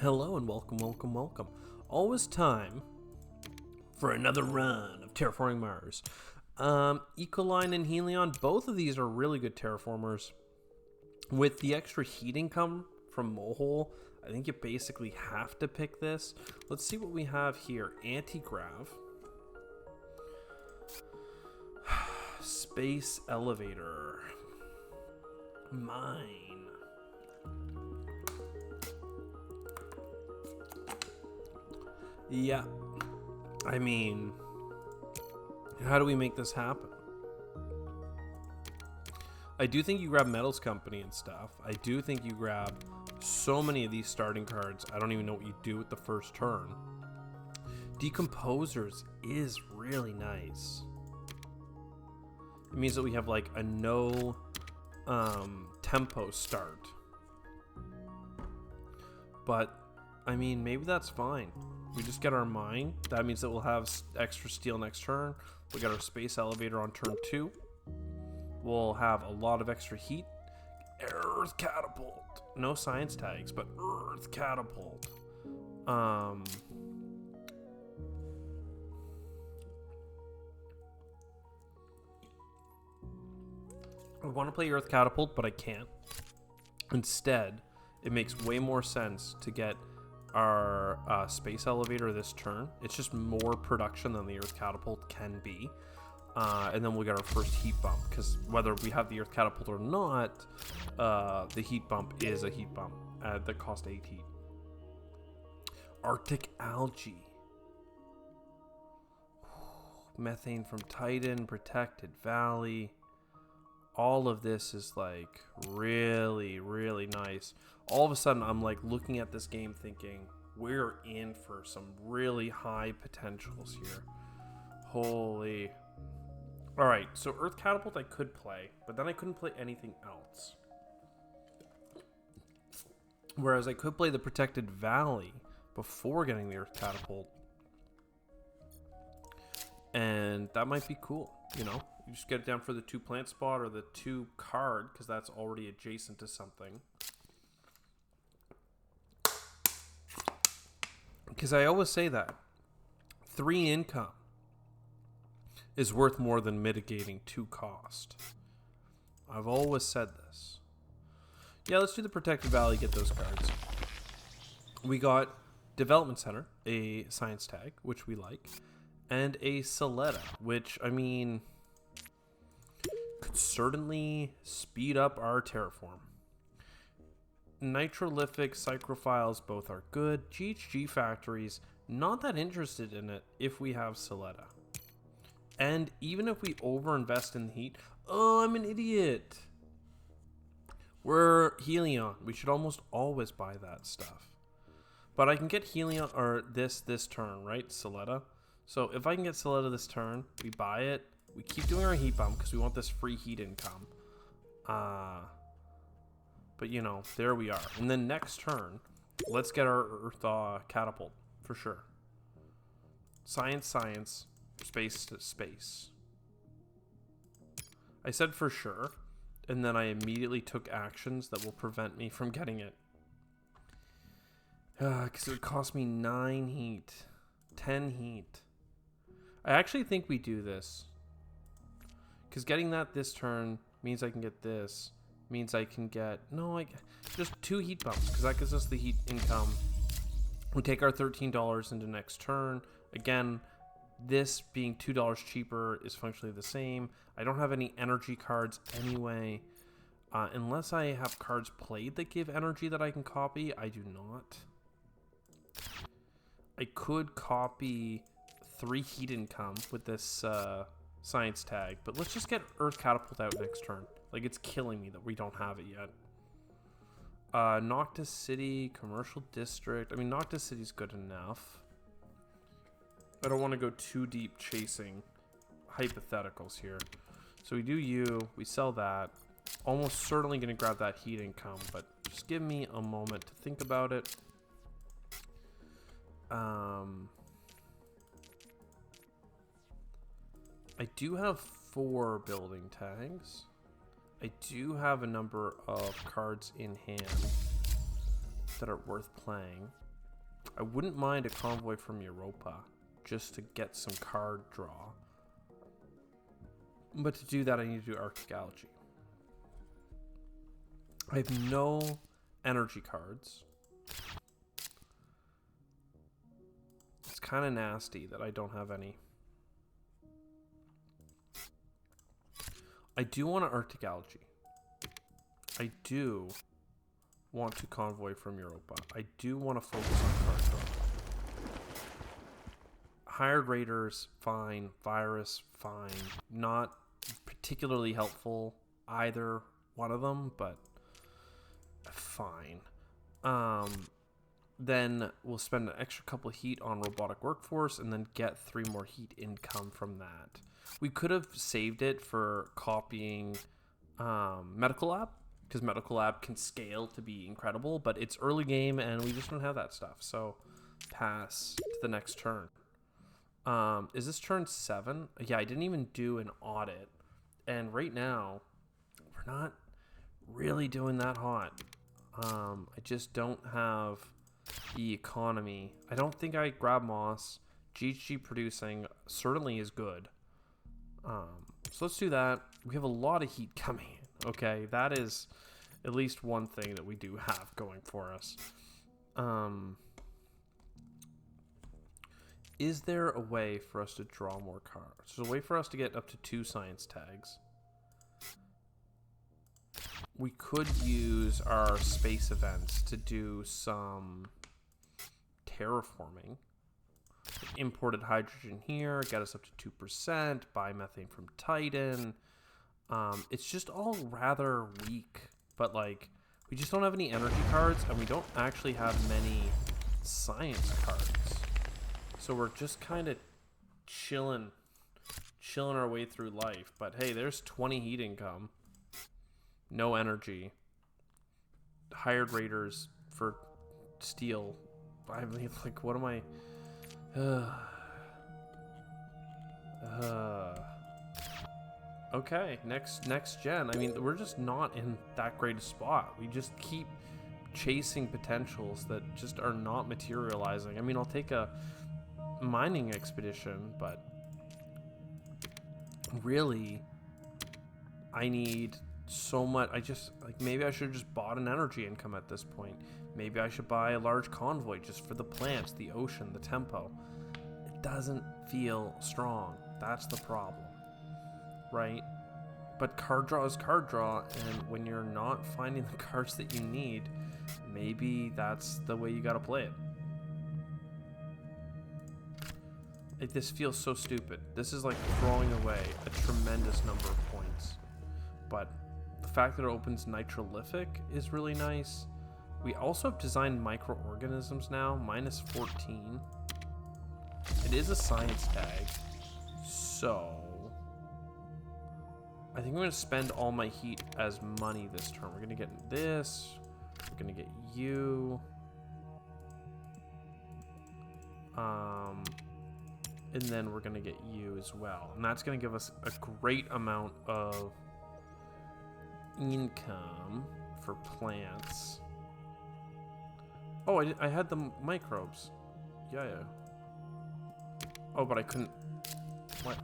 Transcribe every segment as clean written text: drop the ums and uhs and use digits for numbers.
Hello and welcome, welcome, welcome. Always time for another run of Terraforming Mars. Ecoline and Helion, both of these are really good terraformers. With the extra heat income from Mohole, I think you basically have to pick this. Let's see what we have here. Anti-grav. Space elevator. Mine. Yeah, I mean, how do we make this happen? I do think you grab Metals Company and stuff. I do think you grab so many of these starting cards. I don't even know what you do with the first turn. Decomposers is really nice. It means that we have like a no tempo start. But, I mean, maybe that's fine. We just get our mine. That means that we'll have extra steel next turn. We got our space elevator on turn 2. We'll have a lot of extra heat. Earth catapult. No science tags, but Earth catapult. I want to play Earth catapult, but I can't. Instead, it makes way more sense to get our space elevator this turn. It's just more production than the Earth catapult can be. And then we'll get our first heat bump, because whether we have the Earth catapult or not, the heat bump is a heat bump that costs 8 heat. Arctic algae. Methane from Titan, Protected Valley. All of this is like really, really nice. All of a sudden, I'm like looking at this game thinking, we're in for some really high potentials here. Holy. All right, so Earth Catapult I could play, but then I couldn't play anything else. Whereas I could play the Protected Valley before getting the Earth Catapult. And that might be cool, you know? You just get it down for the 2 plant spot or the 2 card, because that's already adjacent to something. Because I always say that 3 income is worth more than mitigating 2 cost. I've always said this. Yeah, let's do the Protected Valley, get those cards. We got Development Center, a science tag, which we like, and a Soletta, which, I mean, could certainly speed up our terraform. Nitrolithic Psychrophiles both are good. GHG Factories, not that interested in it if we have Soletta. And even if we overinvest in the heat... Oh, I'm an idiot! We're Helion. We should almost always buy that stuff. But I can get Helion, or this turn, right? Soletta. So if I can get Soletta this turn, we buy it. We keep doing our heat bump because we want this free heat income. But, you know, there we are. And then next turn, let's get our Earth catapult, for sure. Science, science, space to space. I said for sure, and then I immediately took actions that will prevent me from getting it. Because it would cost me 9 heat. 10 heat. I actually think we do this. Because getting that this turn means I can get this. Means I can get... No, just 2 heat bumps, because that gives us the heat income. We take our $13 into next turn. Again, this being $2 cheaper is functionally the same. I don't have any energy cards anyway. Unless I have cards played that give energy that I can copy, I do not. I could copy 3 heat income with this science tag, but let's just get Earth Catapult out next turn. Like, it's killing me that we don't have it yet. Noctis City, Commercial District. I mean, Noctis City's good enough. I don't want to go too deep chasing hypotheticals here. So we do you. We sell that. Almost certainly going to grab that heat income, but just give me a moment to think about it. I do have 4 building tags. I do have a number of cards in hand that are worth playing. I wouldn't mind a convoy from Europa just to get some card draw. But to do that, I need to do Arctic Algae. I have no energy cards. It's kind of nasty that I don't have any. I do want an Arctic Algae. I do want to convoy from Europa. I do want to focus on card draw. Hired Raiders, fine. Virus, fine. Not particularly helpful, either one of them, but fine. Then we'll spend an extra couple heat on Robotic Workforce and then get 3 more heat income from that. We could have saved it for copying Medical Lab, because Medical Lab can scale to be incredible, but it's early game and we just don't have that stuff. So pass to the next turn. Is this turn 7? Yeah, I didn't even do an audit. And right now, we're not really doing that hot. I just don't have the economy. I don't think I grab Moss. GHG producing certainly is good. So let's do that. We have a lot of heat coming in. Okay, that is at least one thing that we do have going for us. Is there a way for us to draw more cards? There's a way for us to get up to 2 science tags. We could use our space events to do some terraforming. Imported hydrogen here, get us up to 2%, buy methane from Titan. It's just all rather weak, but like we just don't have any energy cards and we don't actually have many science cards. So we're just kind of chilling our way through life. But hey, there's 20 heat income. No energy. Hired Raiders for steel. I mean, like, what am I... Okay, next gen. I mean, we're just not in that great a spot. We just keep chasing potentials that just are not materializing. I mean, I'll take a mining expedition, but really I need so much. I just, like, maybe I should have just bought an energy income at this point. Maybe I should buy a large convoy just for the plants, the ocean, the tempo. It doesn't feel strong. That's the problem, right? But card draw is card draw, and when you're not finding the cards that you need, maybe that's the way you gotta play it. Like, this feels so stupid. This is like throwing away a tremendous number of points. But the fact that it opens nitrolithic is really nice. We also have designed microorganisms now, -14. It is a science tag. So I think I'm going to spend all my heat as money this turn. We're going to get this. We're going to get you. And then we're going to get you as well. And that's going to give us a great amount of income for plants. Oh, I had the microbes. Yeah. Oh, but I couldn't... What?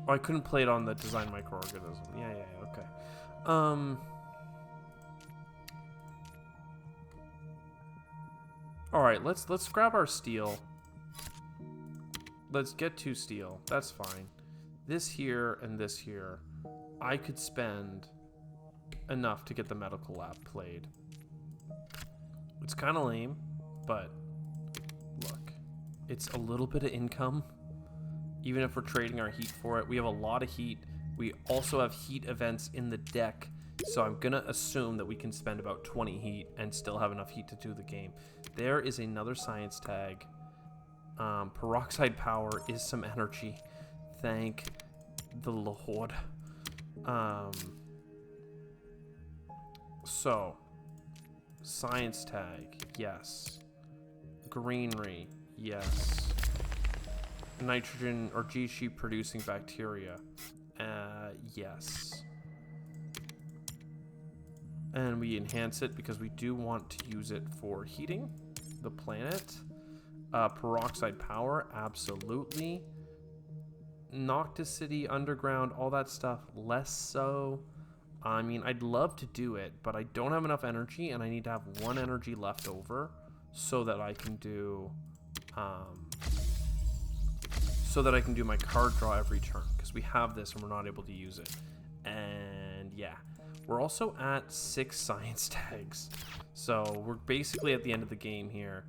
Oh, I couldn't play it on the design microorganism. Yeah, okay. Alright, let's grab our steel. Let's get 2 steel. That's fine. This here and this here. I could spend enough to get the medical lab played. It's kind of lame, but look. It's a little bit of income. Even if we're trading our heat for it. We have a lot of heat. We also have heat events in the deck. So I'm going to assume that we can spend about 20 heat and still have enough heat to do the game. There is another science tag. Peroxide power is some energy. Thank the Lord. So, science tag, yes. Greenery, yes. Nitrogen or GHG producing bacteria, yes. And we enhance it because we do want to use it for heating. the planet. Peroxide power, absolutely. Noctis City, underground, all that stuff, less so. I mean, I'd love to do it, but I don't have enough energy, and I need to have 1 energy left over so that I can do my card draw every turn, because we have this and we're not able to use it. And yeah, we're also at 6 science tags, so we're basically at the end of the game here,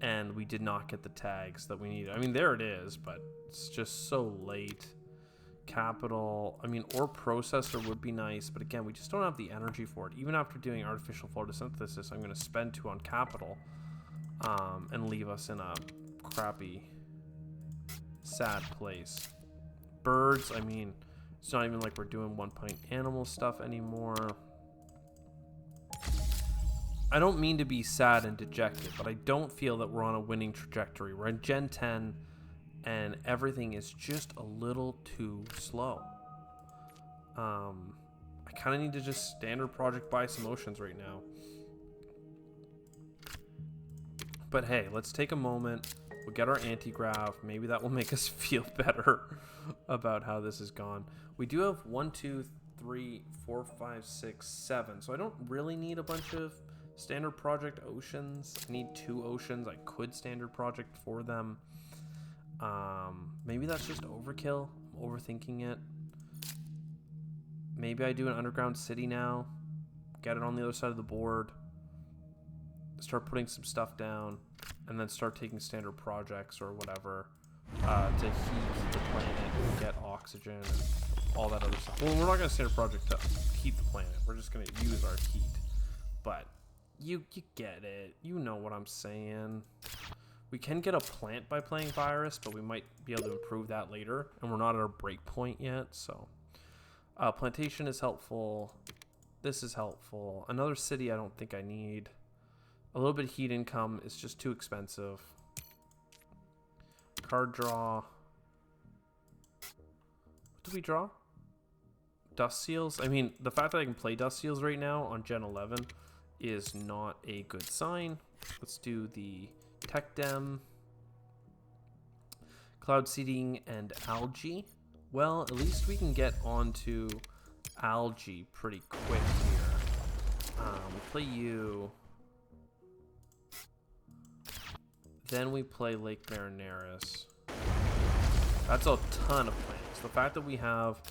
and we did not get the tags that we need. I mean, there it is, but it's just so late. Capital, I mean, ore processor would be nice, but again, we just don't have the energy for it. Even after doing artificial photosynthesis, I'm going to spend 2 on capital, and leave us in a crappy, sad place. Birds, I mean, it's not even like we're doing 1-point animal stuff anymore. I don't mean to be sad and dejected, but I don't feel that we're on a winning trajectory. We're in Gen 10, and everything is just a little too slow. I kind of need to just standard project buy some oceans right now. But hey, let's take a moment. We'll get our anti-grav. Maybe that will make us feel better about how this has gone. We do have 1, 2, 3, 4, 5, 6, 7. So I don't really need a bunch of standard project oceans. I need 2 oceans. I could standard project for them. Maybe that's just overkill. I'm overthinking it. Maybe I do an underground city now. Get it on the other side of the board. Start putting some stuff down. And then start taking standard projects or whatever to heat the planet and get oxygen and all that other stuff. Well, we're not going to standard project to heat the planet. We're just going to use our heat. But you get it. You know what I'm saying. We can get a plant by playing virus, but we might be able to improve that later. And we're not at our break point yet, so. Plantation is helpful. This is helpful. Another city I don't think I need. A little bit of heat income is just too expensive. Card draw. What do we draw? Dust Seals? I mean, the fact that I can play Dust Seals right now on Gen 11 is not a good sign. Let's do the Tech Dem, Cloud Seeding, and Algae. Well, at least we can get onto Algae pretty quick here. We play you. Then we play Lake Marineris. That's a ton of plants. The fact that we have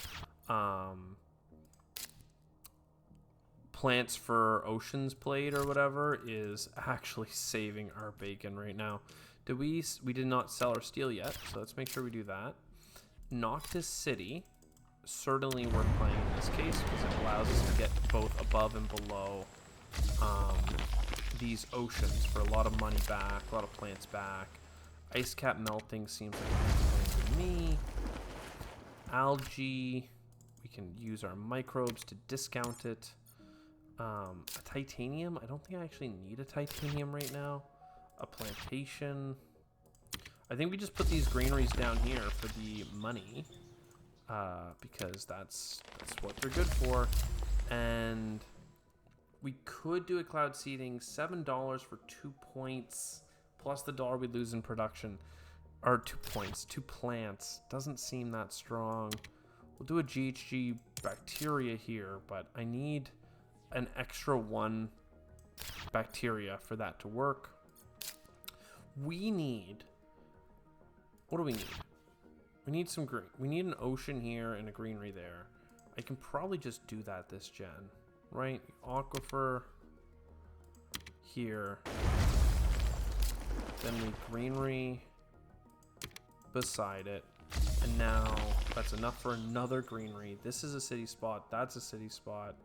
plants for oceans played or whatever is actually saving our bacon right now. We did not sell our steel yet, so let's make sure we do that. Noctis City, certainly worth playing in this case because it allows us to get both above and below these oceans for a lot of money back, a lot of plants back. Ice cap melting seems like a good plan to me. Algae, we can use our microbes to discount it. A titanium, I don't think I actually need a titanium right now. A plantation. I think we just put these greeneries down here for the money, because that's what they're good for. And we could do a cloud seeding, $7 for 2 points, plus the dollar we lose in production. Or 2 points, 2 plants. Doesn't seem that strong. We'll do a GHG bacteria here, but I need an extra 1 bacteria for that to work. We need... What do we need? We need some green. We need an ocean here and a greenery there. I can probably just do that this gen. Right? Aquifer here. Then we greenery beside it. And now that's enough for another greenery. This is a city spot. That's a city spot.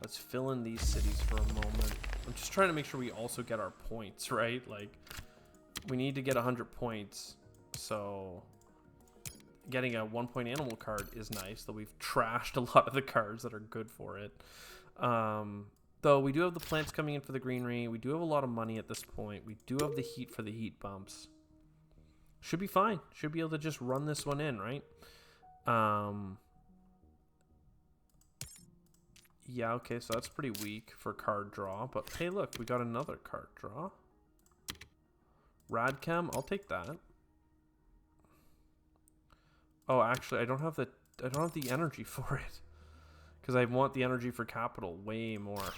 Let's fill in these cities for a moment. I'm just trying to make sure we also get our points, right? Like, we need to get 100 points. So getting a 1-point animal card is nice, though we've trashed a lot of the cards that are good for it. Though we do have the plants coming in for the greenery. We do have a lot of money at this point. We do have the heat for the heat bumps. Should be fine. Should be able to just run this one in, right? Yeah, okay, so that's pretty weak for card draw. But hey, look, we got another card draw. Radchem, I'll take that. Oh, actually, I don't have the energy for it. Because I want the energy for capital way more.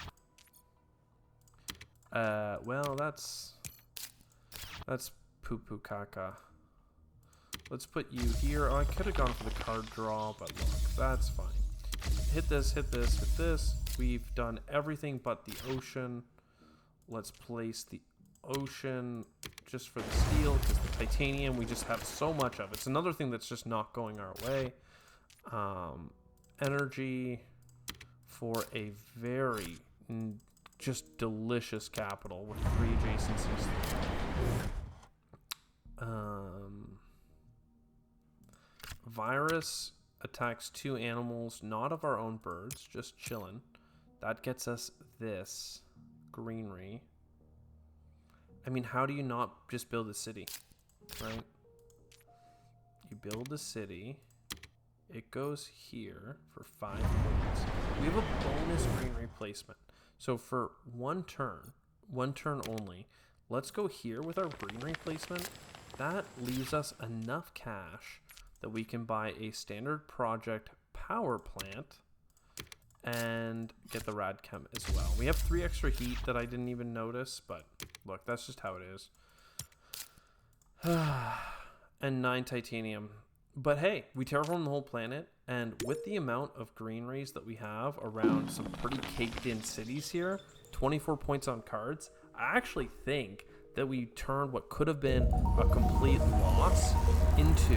Well, that's poo-poo caca. Let's put you here. Oh, I could have gone for the card draw, but look, that's fine. Hit this, hit this, hit this. We've done everything but the ocean. Let's place the ocean just for the steel, because the titanium, we just have so much of. It's another thing that's just not going our way. Energy for a very just delicious capital with 3 adjacencies. Virus attacks 2 animals, not of our own birds, just chilling. That gets us this greenery. I mean, how do you not just build a city, right? You build a city. It goes here for 5 points. We have a bonus greenery placement. So for one turn only, let's go here with our greenery placement. That leaves us enough cash that we can buy a standard project power plant and get the Radchem as well. We have 3 extra heat that I didn't even notice, but look, that's just how it is. And 9 titanium. But hey, we terraformed the whole planet, and with the amount of greeneries that we have around some pretty caked in cities here, 24 points on cards, I actually think that we turned what could have been a complete loss into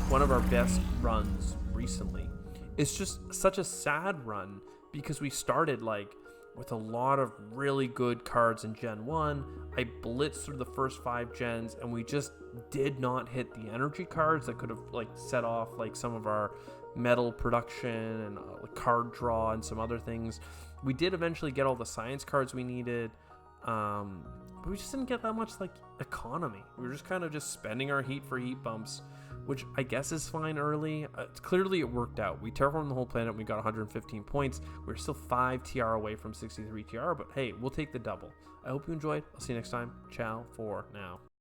one of our best runs recently. It's just such a sad run because we started like with a lot of really good cards in Gen 1. I blitzed through the first 5 gens and we just did not hit the energy cards that could have like set off like some of our metal production and card draw and some other things. We did eventually get all the science cards we needed, but we just didn't get that much like economy. We were just kind of just spending our heat for heat bumps, which I guess is fine early. Clearly it worked out. We terraformed the whole planet. We got 115 points. We're still 5 TR away from 63 TR, but hey, we'll take the double. I hope you enjoyed. I'll see you next time. Ciao for now.